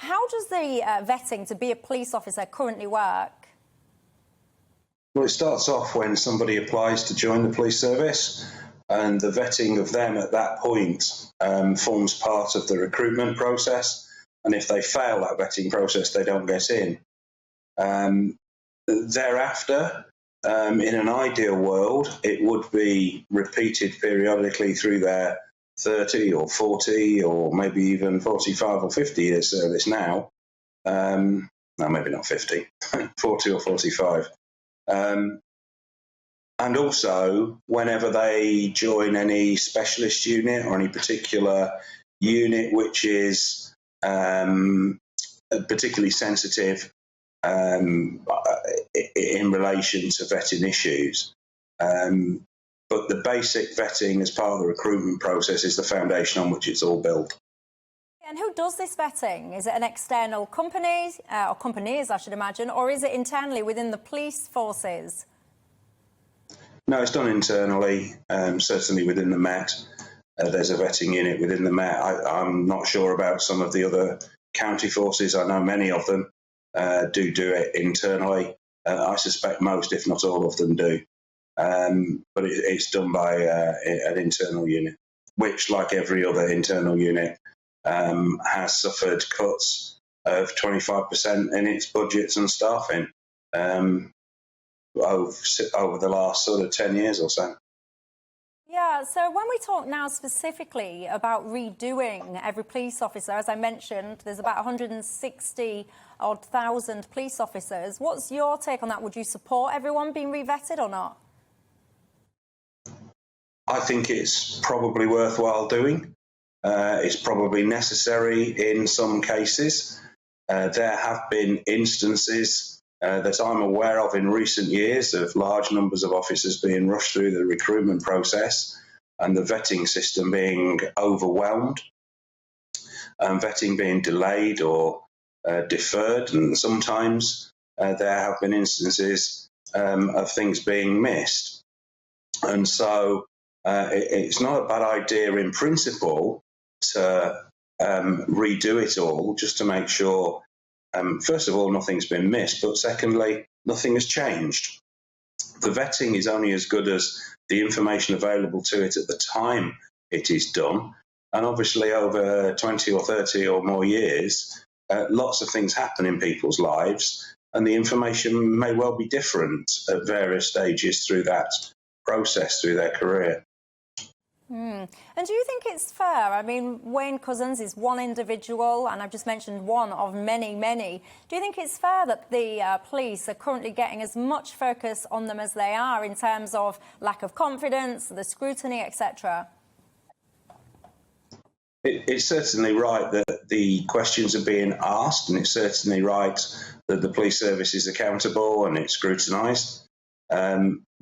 How does the vetting to be a police officer currently work? Well, it starts off when somebody applies to join the police service, and the vetting of them at that point forms part of the recruitment process. And if they fail that vetting process, they don't get in. Thereafter, in an ideal world, it would be repeated periodically through their 30 or 40 or maybe even 45 or 50 years service now. No, maybe not 50, 40 or 45. And also, whenever they join any specialist unit or any particular unit which is particularly sensitive in relation to vetting issues. But the basic vetting as part of the recruitment process is the foundation on which it's all built. And who does this vetting? Is it an external company, or companies, I should imagine, or is it internally within the police forces? No, it's done internally, certainly within the Met. There's a vetting unit within the Met. I'm not sure about some of the other county forces. I know many of them do it internally. I suspect most, if not all of them, do. But it's done by an internal unit, which, like every other internal unit, has suffered cuts of 25% in its budgets and staffing over the last sort of 10 years or so. Yeah, so when we talk now specifically about redoing every police officer, as I mentioned, there's about 160,000 police officers. What's your take on that? Would you support everyone being revetted or not? I think it's probably worthwhile doing. It's probably necessary in some cases. There have been instances that I'm aware of in recent years of large numbers of officers being rushed through the recruitment process and the vetting system being overwhelmed, and vetting being delayed or deferred, and sometimes there have been instances of things being missed. And so it's not a bad idea in principle to redo it all, just to make sure, first of all, nothing's been missed, but secondly, nothing has changed. The vetting is only as good as the information available to it at the time it is done. And obviously over 20 or 30 or more years, lots of things happen in people's lives, and the information may well be different at various stages through that process, through their career. And do you think it's fair? I mean, Wayne Couzens is one individual, and I've just mentioned one of many, many. Do you think it's fair that the police are currently getting as much focus on them as they are in terms of lack of confidence, the scrutiny, etc.? It's certainly right that the questions are being asked, and it's certainly right that the police service is accountable and it's scrutinised.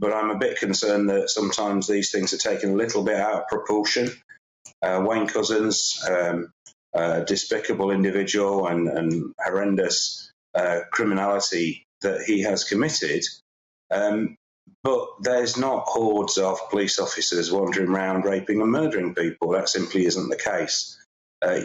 But I'm a bit concerned that sometimes these things are taken a little bit out of proportion. Wayne Couzens, a despicable individual and horrendous criminality that he has committed, but there's not hordes of police officers wandering around raping and murdering people. That simply isn't the case.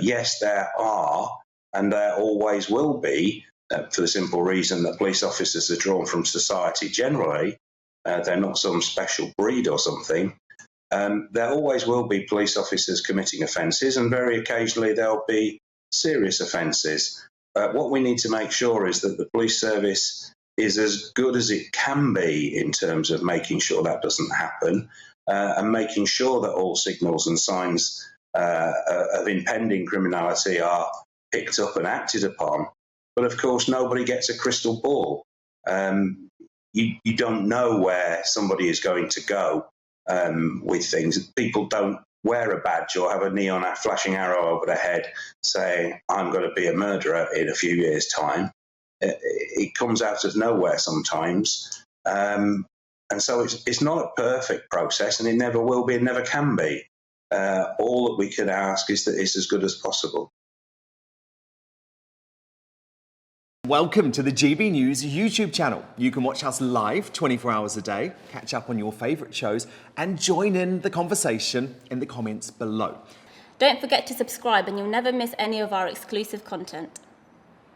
Yes, there are, and there always will be, for the simple reason that police officers are drawn from society generally. They're not some special breed or something. There always will be police officers committing offences, and very occasionally there'll be serious offences. What we need to make sure is that the police service is as good as it can be in terms of making sure that doesn't happen, and making sure that all signals and signs of impending criminality are picked up and acted upon. But of course, nobody gets a crystal ball. You don't know where somebody is going to go with things. People don't wear a badge or have a neon flashing arrow over their head saying, I'm going to be a murderer in a few years' time. It comes out of nowhere sometimes. And so it's not a perfect process, and it never will be and never can be. All that we can ask is that it's as good as possible. Welcome to the GB News YouTube channel. You can watch us live 24 hours a day, catch up on your favourite shows, and join in the conversation in the comments below. Don't forget to subscribe and you'll never miss any of our exclusive content.